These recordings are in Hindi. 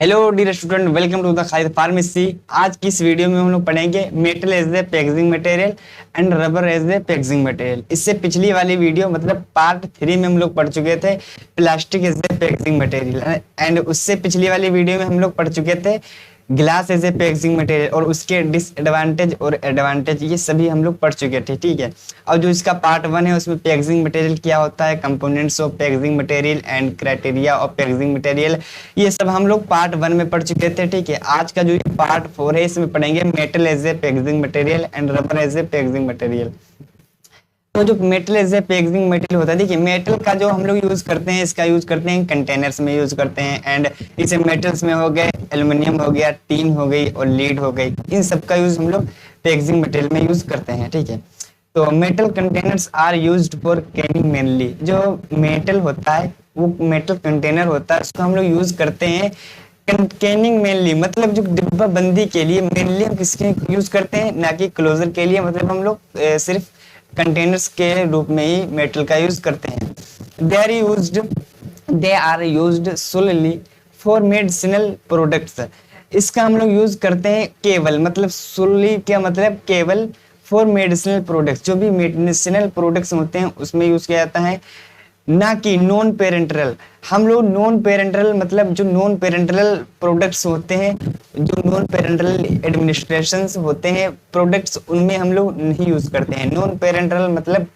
Hello dear student, welcome to the Khalid pharmacy. आज की इस वीडियो में हम लोग पढ़ेंगे metal as a packaging material and rubber as a packaging material. इससे पिछली वाली वीडियो मतलब पार्ट 3 में हम लोग पढ़ चुके थे plastic as a packaging material, and उससे पिछली वाली वीडियो में हम लोग पढ़ चुके थे glass as a packaging material और उसके डिसएडवांटेज और एडवांटेज, ये सभी हम लोग पढ़ चुके थे। ठीक है, और जो इसका पार्ट 1 है उसमें पैकेजिंग मटेरियल क्या होता है, components of packaging material and criteria of packaging material, ये सब हम लोग पार्ट 1 में पढ़ चुके थे। ठीक है, आज का जो ये पार्ट 4 है इसमें पढ़ेंगे metal as a packaging material and rubber as a packaging material. तो जो metal as a packaging material होता है, देखिए मेटल का जो हम लोग यूज करते हैं, इसका यूज करते हैं कंटेनर्स में यूज करते हैं, एंड इसे मेटल्स में हो गए, एल्युमिनियम हो गया, टीन हो गई और लीड हो गई, इन सब का यूज हम लोग पैकेजिंग मटेरियल में यूज करते हैं। ठीक है, तो metal containers are used for canning mainly. जो मेटल होता है वो मेटल कंटेनर होता है, उसको हम लोग यूज करते हैं कैनिंग मेनली, मतलब जो डिब्बा बंदी के लिए मेनली हम किसके यूज करते हैं, ना कि क्लोजर के लिए। मतलब हम लोग सिर्फ कंटेनर्स के रूप में ही मेटल का यूज करते हैं। They are used solely for medicinal products. इसका हम लोग यूज करते हैं केवल, मतलब सोलली क्या मतलब केवल, फॉर मेडिसिनल प्रोडक्ट्स, जो भी मेडिसिनल प्रोडक्ट्स होते हैं उसमें यूज किया जाता है, ना कि नॉन पेरेंटल। हम लोग नॉन पेरेंटल मतलब जो नॉन पेरेंटल प्रोडक्ट्स होते हैं, जो नॉन पेरेंटल एडमिनिस्ट्रेशंस होते हैं प्रोडक्ट्स, उनमें हम लोग नहीं यूज करते हैं। नॉन पेरेंटल मतलब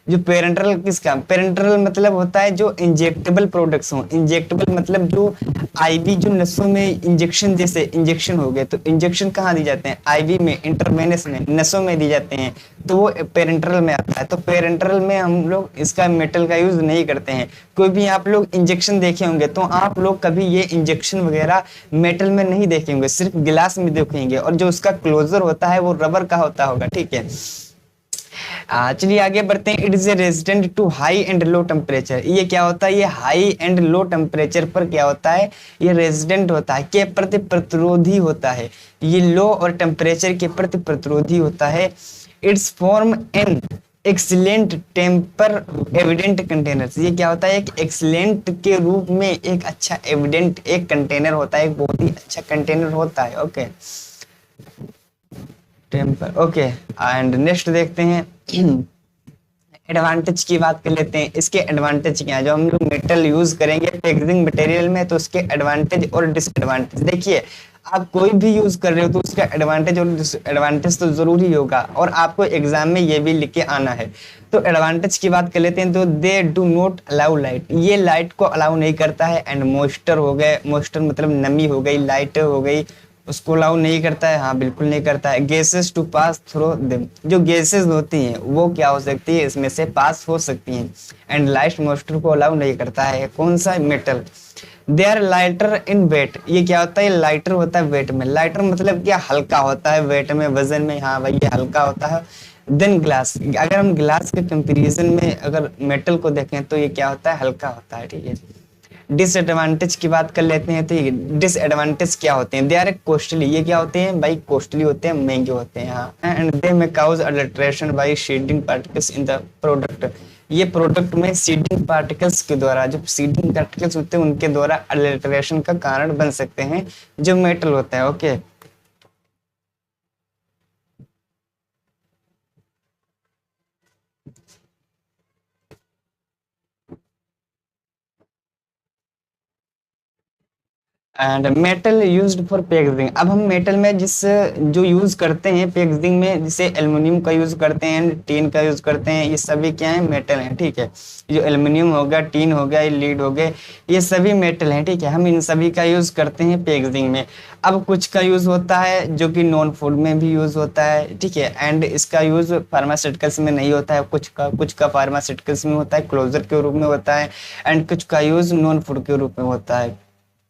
जो पेरेंटल किसका, पेरेंटल मतलब होता है जो इंजेक्टेबल प्रोडक्ट्स हो। इंजेक्टेबल मतलब जो आईवी, जो नसों में इंजेक्शन, जैसे इंजेक्शन हो गए तो इंजेक्शन कहाँ दी जाते हैं, आईवी में, इंटरवेनस में, नसों में दी जाते हैं, तो वो पेरेंटल में आता है। तो पेरेंटल में हम लोग इसका मेटल का यूज नहीं करते हैं। कोई भी आप लोग इंजेक्शन देखे होंगे तो आप लोग कभी ये इंजेक्शन वगैरह मेटल में नहीं देखेंगे, सिर्फ गिलास में देखेंगे, और जो उसका क्लोजर होता है वो रबर का होता होगा। ठीक है, चलिए आगे बढ़ते हैं। It is a resistant to high and low temperature. ये क्या होता है, ये हाई एंड लो टेम्परेचर पर क्या होता है, ये रेजिस्टेंट होता है, के प्रति प्रतिरोधी होता है। ये लो और टेम्परेचर के प्रति प्रतिरोधी होता है। It's form an excellent temper evident container. ये क्या होता है, एक एक्सीलेंट के रूप में एक अच्छा एविडेंट एक कंटेनर होता है, एक बहुत ही अच्छा कंटेनर होता है। Okay, temper. Okay, and next देखते हैं एडवांटेज की बात कर लेते हैं। इसके एडवांटेज क्या है, जो हम लोग मेटल यूज करेंगे पैकेजिंग मटेरियल में तो उसके एडवांटेज और डिसएडवांटेज। देखिए, आप कोई भी यूज कर रहे हो तो उसका एडवांटेज और डिसएडवांटेज तो जरूरी होगा, और आपको एग्जाम में ये भी लिख के आना है। तो एडवांटेज की बात कर लेते हैं, तो they do not allow light, ये लाइट को अलाउ नहीं करता है। एंड मॉइस्चर हो गए, मॉइस्चर मतलब नमी हो गई, लाइट हो गई, उसको अलाउ नहीं करता है। हाँ, बिल्कुल नहीं करता है। Gases to pass through them, जो गैसेस होती हैं वो क्या हो सकती है, इसमें से पास हो सकती हैं। एंड लाइट मॉइस्चर को अलाउ नहीं करता है। कौन सा metal, they are lighter in weight. ये क्या होता है, लाइटर होता है वेट में। लाइटर मतलब क्या, हल्का होता है वेट में, वजन में। हाँ भाई, ये हल्का होता है। देन ग्लास, अगर हम ग्लास के कंपेरिजन में अगर मेटल को देखें तो ये क्या होता है, हल्का होता है। ठीक है, डिसएडवांटेज की बात कर लेते हैं। तो डिसएडवांटेज क्या होते हैं, दे आर कॉस्टली। ये क्या होते हैं भाई, कॉस्टली होते हैं, महंगे होते हैं। हाँ, and they may cause adulteration by seeding particles in the product. ये प्रोडक्ट में सीडिंग पार्टिकल्स के द्वारा, जो सीडिंग पार्टिकल्स होते हैं उनके द्वारा अडल्ट्रेशन का कारण बन सकते हैं जो मेटल होता है। Okay, and metal used for packaging. अब हम मेटल में जिस जो यूज करते हैं पैकेजिंग में, जैसे एल्युमिनियम का यूज करते हैं, टीन का यूज करते हैं, ये सभी क्या है, मेटल हैं। ठीक है, जो एल्युमिनियम हो गया, टीन हो गया, लीड हो गए, ये सभी मेटल हैं। ठीक है, हम इन सभी का यूज करते हैं पैकेजिंग में। अब कुछ का यूज होता है जो कि नॉन फूड में भी यूज होता है। ठीक है, एंड इसका यूज फार्मास्यूटिकल्स में नहीं होता है, कुछ का फार्मास्यूटिकल्स में होता है, क्लोजर के रूप में होता है, एंड कुछ का यूज नॉन फूड के रूप में होता है।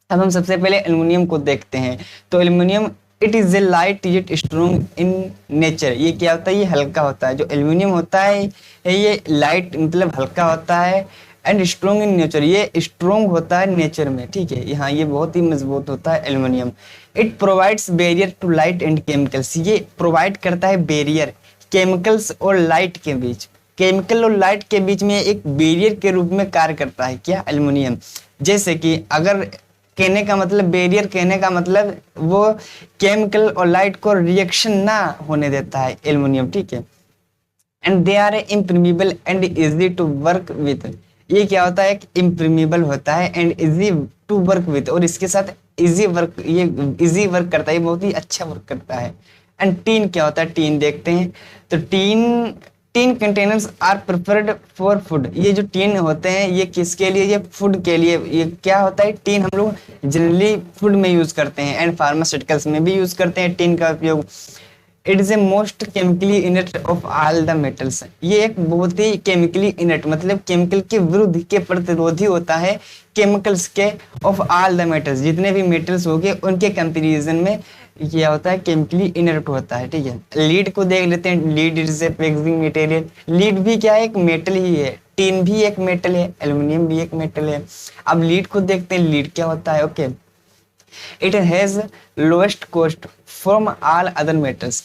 अब हम सबसे पहले एल्युमिनियम को देखते हैं। तो aluminium, it is A light yet strong in nature. ये क्या होता है, ये हल्का होता है। जो एल्युमिनियम होता है ये लाइट मतलब हल्का होता है, एंड स्ट्रॉन्ग इन नेचर, ये स्ट्रॉन्ग होता है नेचर में। ठीक है, यहाँ ये बहुत ही मजबूत होता है aluminium. It provides barrier to light and chemicals. ये प्रोवाइड करता है बैरियर केमिकल्स और लाइट के बीच, केमिकल और लाइट के बीच में एक बैरियर के रूप में कार्य करता है क्या, एल्युमिनियम। जैसे कि अगर कहने का मतलब बैरियर, कहने का मतलब वो केमिकल और लाइट को रिएक्शन ना होने देता है एल्युमिनियम, ठीक है। And they are impermeable and easy to work with. ये क्या होता है, एक इम्प्रीमेबल होता है and easy to work with, और इसके साथ इजी वर्क, ये इजी वर्क करता है, बहुत ही अच्छा वर्क करता है। एंड टीन क्या होता है, टीन देखते हैं। तो tin tin containers are preferred for food. ये जो टीन होते हैं ये किसके लिए, ये फूड के लिए। ये क्या होता है, टीन हम लोग जनरली फूड में यूज करते हैं एंड फार्मास्यूटिकल्स में भी यूज करते हैं टीन का उपयोग। It is a most chemically inert of all the metals. ये एक बहुत ही केमिकली इनर्ट, मतलब केमिकल के विरुद्ध के प्रतिरोधी होता है केमिकल्स के, ऑफ ऑल द मेटल्स, जितने भी मेटल्स हो गए उनके कंपेरिजन में क्या होता है, केमिकली इनर्ट होता है, ठीक है। लीड को देख लेते हैं। Lead is a packaging material. Lead भी क्या है, एक मेटल ही है। टीन भी एक मेटल है, एल्युमिनियम भी एक मेटल है। अब लीड को देखते हैं, लीड क्या होता है, okay. It has lowest cost from all other metals.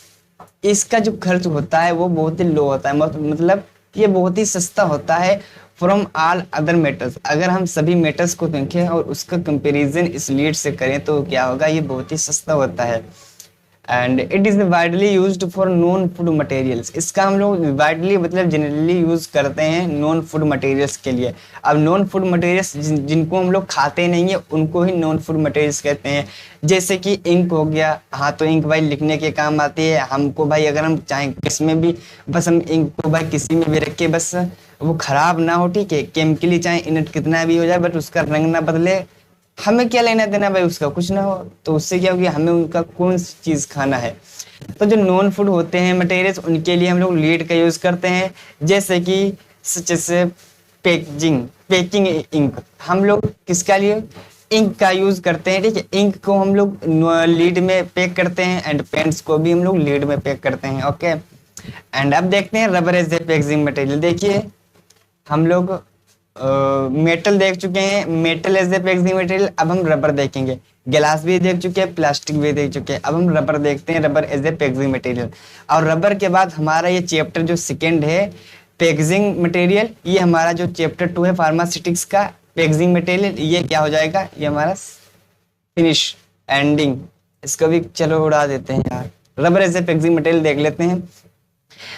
इसका जो खर्च होता है वो बहुत ही लो होता है, मतलब ये बहुत ही सस्ता होता है फ्रॉम ऑल अदर मेटल्स। अगर हम सभी मेटल्स को देखें और उसका कंपैरिजन इस लीड से करें तो क्या होगा, ये बहुत ही सस्ता होता है। And it is widely used for non food materials. इसका हम लोग वाइडली मतलब जनरली यूज करते हैं नॉन फूड मटेरियल्स के लिए। अब नॉन फूड मटेरियल्स जिनको हम लोग खाते नहीं है उनको ही नॉन फूड मटेरियल्स कहते हैं। जैसे कि इंक हो गया, हाँ तो इंक भाई लिखने के काम आती है हमको भाई, अगर हम चाहें किसमें भी, बस हम इंक को भाई किसी में भी रख के बस वो खराब ना हो, ठीक है। केमिकली चाहे इनट कितना भी हो जाए बट उसका रंग ना बदले, हमें क्या लेना देना भाई, उसका कुछ ना हो, तो उससे क्या होगी, हमें उनका कौन सी चीज खाना है। तो जो नॉन फूड होते हैं मटेरियल्स उनके लिए हम लोग लीड का यूज करते हैं। जैसे कि जैसे पेकिंग इंक, हम लोग किसका लिए इंक का यूज करते हैं, ठीक है। इंक को हम लोग लीड में पैक करते हैं एंड पेंट्स को भी हम लोग लीड में पैक करते हैं, ओके। एंड अब देखते हैं rubber as a packaging material. देखिए हम लोग मेटल देख चुके हैं, metal as a packaging material. अब हम रबर देखेंगे। गिलास भी देख चुके हैं, प्लास्टिक भी देख चुके हैं। अब हम रबर देखते हैं, rubber as a packaging material. और रबर के बाद हमारा ये चैप्टर जो सेकेंड है पैकेजिंग मटेरियल, ये हमारा जो चैप्टर 2 है फार्मास्यूटिक्स का पैकेजिंग मटेरियल, ये क्या हो जाएगा, ये हमारा फिनिश एंडिंग। इसको भी चलो उड़ा देते हैं यार। Rubber as a packaging material देख लेते हैं।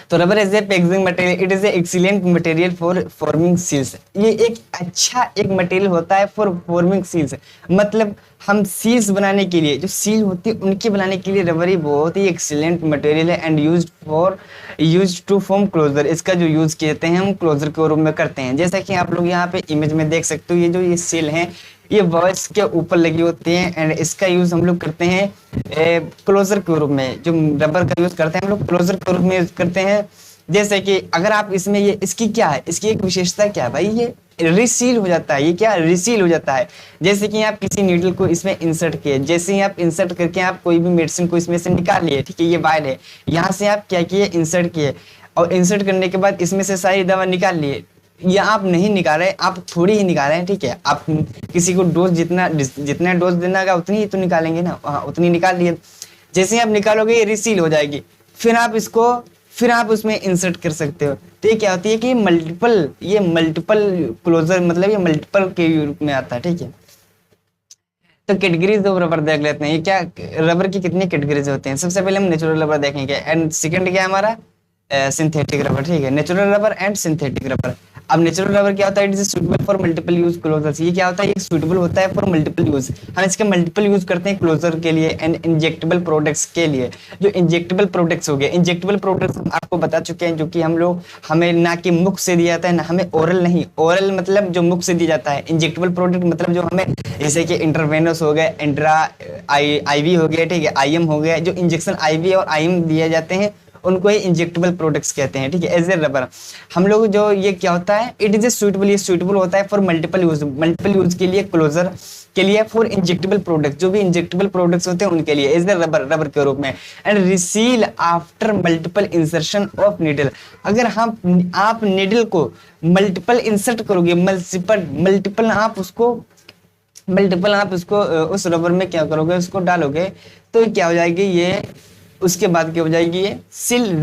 तो rubber as a packaging material, it is a excellent material for forming seals. ये एक अच्छा एक मटेरियल होता है फॉर फॉर्मिंग सील्स, मतलब हम सील्स बनाने के लिए, जो सील होती है उनके बनाने के लिए रबर ही बहुत ही एक्सीलेंट मटेरियल है। And used to form closure. इसका जो यूज कहते हैं हम क्लोजर के रूप में करते हैं। जैसा कि आप लोग यहाँ पे इमेज में देख सकते हो, ये जो ये सील है ये वॉइस के ऊपर लगी होती हैं एंड इसका यूज हम लोग करते हैं क्लोजर के रूप में। जो रबर का यूज करते हैं हम लोग क्लोजर के रूप में यूज करते हैं। जैसे कि अगर आप इसमें ये, इसकी क्या है, इसकी एक विशेषता क्या है भाई, ये रिसील हो जाता है। ये क्या रिसील हो जाता है। जैसे कि आप किसी नीडल को इसमें इंसर्ट किए, जैसे ही आप इंसर्ट करके आप कोई भी मेडिसिन को इसमें से निकाल लिए, ठीक है, ये वायल है, यहाँ से आप क्या किए, इंसर्ट किए, और इंसर्ट करने के बाद इसमें से सारी दवा निकाल लिए। या आप नहीं निकाल रहे, आप थोड़ी ही निकाल रहे हैं, ठीक है। आप किसी को डोज जितना डोज देना होगा उतनी ही तो निकालेंगे ना, हाँ उतनी निकाल लिए। जैसे ही आप निकालोगे ये रिसील हो जाएगी, फिर आप उसमें इंसर्ट कर सकते हो। तो ये क्या होती है कि ये मल्टीपल क्लोजर, मतलब ये मल्टीपल के रूप में आता है, ठीक है। तो कैटेगरीज ऑफ रबर देख लेते हैं। ये क्या, रबर की कितनी कैटेगरीज होते हैं। सबसे पहले हम नेचुरल रबर देखेंगे एंड सेकंड क्या है हमारा, सिंथेटिक रबर, ठीक है। Natural rubber and synthetic rubber. अब नेचुरल रबर क्या होता है, it is suitable for multiple use closures. ये क्या होता है, ये सूटेबल होता है फॉर मल्टीपल यूज। हम इसका मल्टीपल यूज करते हैं क्लोजर के लिए एंड इंजेक्टेबल प्रोडक्ट्स के लिए। जो इंजेक्टेबल प्रोडक्ट्स हो गए, इंजेक्टेबल प्रोडक्ट्स हम आपको बता चुके हैं, जो कि हम लोग हमें ना कि मुख से दिया जाता है, ना हमें ओरल नहीं, ओरल मतलब जो मुख से दिया जाता है। इंजेक्टेबल प्रोडक्ट मतलब जो हमें, जैसे कि इंटरवेनस हो गए, इंट्रा आईवी हो गया, ठीक है, आईएम हो गया। जो इंजेक्शन आईवी और आईएम दिए जाते हैं उनको ही इंजेक्टेबल प्रोडक्ट्स कहते हैं, ठीक है। एज ए रबर हम लोग जो ये क्या होता है, इट इज ए सूटेबल, ये सूटेबल होता है फॉर मल्टीपल यूज के लिए, क्लोजर के लिए, फॉर इंजेक्टेबल प्रोडक्ट्स, जो भी इंजेक्टेबल प्रोडक्ट्स होते हैं उनके लिए, एज ए रबर के रूप में। And reseal after multiple insertion of needle. अगर आप नीडल को मल्टीपल इंसर्ट करोगे, मल्टीपल आप उसको उस रबर में क्या करोगे, उसको डालोगे, तो क्या हो जाएगी ये, उसके बाद क्या हो जाएगी, ये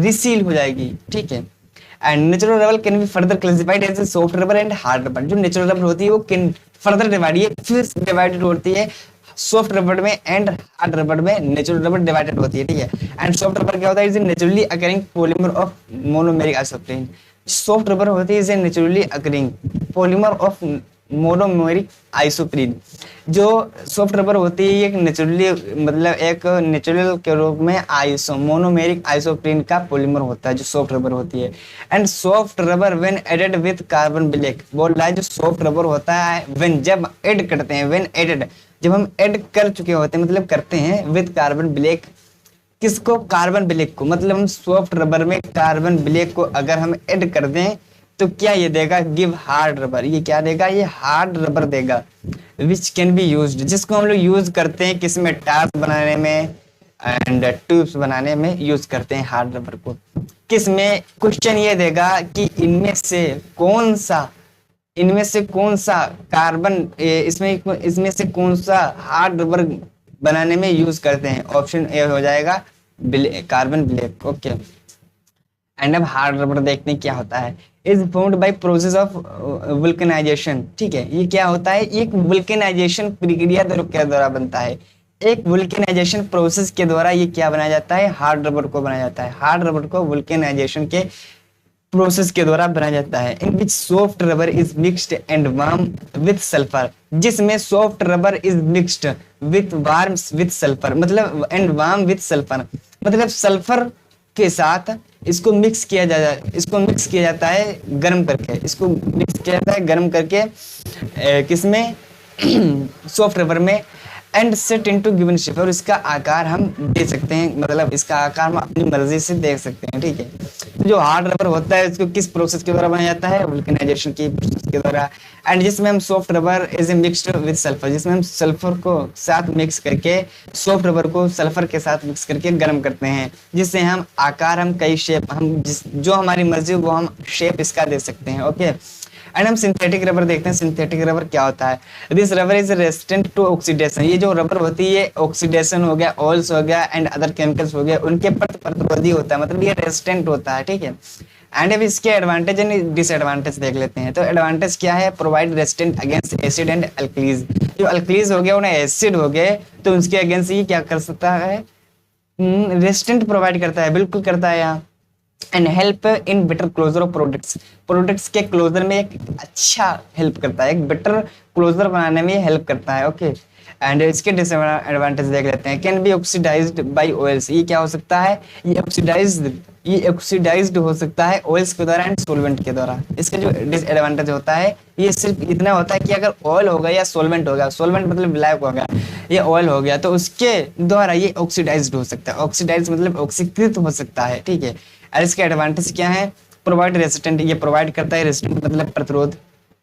रिसील हो जाएगी, ठीक है। And natural rubber can be further classified as a soft rubber and hard rubber. जो नेचुरल रबर होती है वो कैन फर्दर डिवाइड, ये फिर डिवाइडेड होती है सॉफ्ट रबर में एंड हार्ड रबर में। नेचुरल रबर डिवाइडेड होती है, ठीक है। एंड सॉफ्ट रबर क्या होता है, is naturally occurring polymer of monomeric isoprene. Soft rubber होती है is naturally occurring polymer of monomeric isoprene. जो सॉफ्ट रबर होती है एक नेचुरली, मतलब एक नेचुरल के रूप में मोनोमेरिक आइसोप्रीन का पॉलीमर होता है जो सॉफ्ट रबर होती है। And soft rubber when added with carbon black, बोल रहा है जो सॉफ्ट रबर होता है व्हेन, जब ऐड करते हैं, व्हेन एडेड, जब हम ऐड कर चुके होते हैं, मतलब करते हैं विद कार्बन ब्लैक, किसको, कार्बन ब्लैक को, मतलब हम सॉफ्ट रबर में कार्बन ब्लैक को अगर हम ऐड कर दें तो क्या ये देगा, गिव हार्ड रबर, ये क्या देगा, ये हार्ड रबर देगा। विच कैन बी यूज्ड, जिसको हम लोग यूज करते हैं किसमें, टार्स बनाने में एंड ट्यूब्स बनाने में यूज करते हैं हार्ड रबर को। किसमें, क्वेश्चन ये देगा कि इनमें से कौन सा कार्बन, इसमें से कौन सा हार्ड रबर बनाने में यूज करते हैं। ऑप्शन ए हो जाएगा कार्बन ब्लैक, ओके। एंड अब हार्ड रबर देखते हैं क्या होता है। Is formed by process of vulcanization, ठीक है। ये क्या होता है, एक वुल्कनाइजेशन प्रक्रिया के द्वारा बनता है। एक वुल्कनाइजेशन प्रोसेस के द्वारा ये क्या बनाया जाता है, हार्ड रबर को बनाया जाता है। हार्ड रबर को वुल्कनाइजेशन के प्रोसेस के द्वारा बनाया जाता है। In which soft rubber is mixed and warm with sulphur, जिसमें soft rubber is mixed with warm with sulphur, मतलब एंड वार्म विद सल्फर, मतलब सल्फर के साथ इसको मिक्स किया जाता है गर्म करके, इसको मिक्स किया जाता है गर्म करके किसमें, सॉफ्ट रबर में। And set into given shape, और इसका आकार हम दे सकते हैं, मतलब इसका आकार हम अपनी मर्जी से देख सकते हैं, ठीक है। तो जो हार्ड रबर होता है इसको किस प्रोसेस के द्वारा बनाया जाता है, वुल्कनाइजेशन की प्रोसेस के द्वारा। एंड जिसमें हम soft rubber is mixed with sulphur, जिसमें हम सल्फर को साथ मिक्स करके, सॉफ्ट रबर को सल्फर के साथ मिक्स करके गर्म करते हैं, जिससे हम आकार, हम कई शेप, हम जो हमारी मर्जी वो हम शेप इसका दे सकते हैं, ओके। एंड हम सिंथेटिक रबर देखते हैं। सिंथेटिक रबर क्या होता है, this rubber is resistant to oxidation, ये जो रबर होती है ऑक्सीडेशन हो गया, ऑयल्स हो गया एंड अदर केमिकल्स हो गया, उनके प्रतिरोधी होता है, मतलब ये रेजिस्टेंट होता है, ठीक है। एंड अब इसके एडवांटेज एंड डिसएडवांटेज देख लेते हैं। तो एडवांटेज क्या है, provide resistant against acid and alkalis, जो अल्कलीज हो गया उन्हें एसिड हो गए तो उसके अगेंस्ट ये क्या कर सकता है, रेजिस्टेंट प्रोवाइड करता है, बिल्कुल करता है यहाँ। And help in better closure of products के क्लोजर में एक अच्छा हेल्प करता है, एक बेटर क्लोजर बनाने में हेल्प करता है, ओके। एंड इसके डिसएडवांटेज देख लेते हैं। Can be oxidised by oils, ये क्या हो सकता है, ये ऑक्सीडाइज्ड हो सकता है ऑयल्स के द्वारा एंड सोलवेंट के द्वारा। इसका जो डिसएडवांटेज होता है ये सिर्फ इतना होता है कि अगर ऑयल हो गया या सोलवेंट हो गया, सोलवेंट मतलब ब्लैक हो गया, ये ऑयल हो गया, तो उसके द्वारा ये ऑक्सीडाइज्ड हो सकता है। ऑक्सीडाइज्ड मतलब ऑक्सीकृत हो सकता है, ठीक है। और इसके एडवांटेज क्या है, प्रोवाइड रेजिस्टेंट, ये प्रोवाइड करता है रेजिस्टेंट मतलब प्रतिरोध,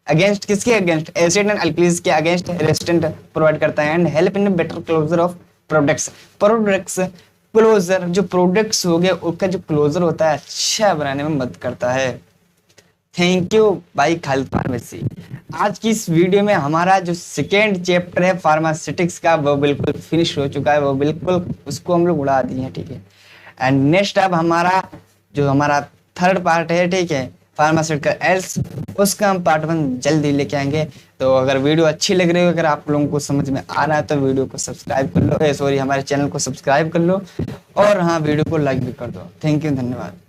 अगेंस्ट किसके अगेंस्ट, एसिड एंड अल्कलीज के अगेंस्ट रेजिस्टेंट प्रोवाइड करता है। And help in better closure of products closure, जो प्रोडक्ट्स हो गए उसका जो क्लोजर होता है अच्छा बनाने में मदद करता है। Thank you by Khalid pharmacy. आज की इस वीडियो में हमारा जो सेकेंड चैप्टर है फार्मास्यूटिक्स का वो बिल्कुल फिनिश हो चुका है, वो बिल्कुल उसको हम लोग उड़ा दिए हैं, ठीक है। एंड नेक्स्ट अब हमारा थर्ड पार्ट है, ठीक है, फार्मास्यूटिकल एल्स, उसका हम पार्ट 1 जल्दी लेके आएंगे। तो अगर वीडियो अच्छी लग रही हो, अगर आप लोगों को समझ में आ रहा है तो वीडियो को सब्सक्राइब कर लो, हमारे चैनल को सब्सक्राइब कर लो, और हाँ वीडियो को लाइक भी कर दो। थैंक यू, धन्यवाद।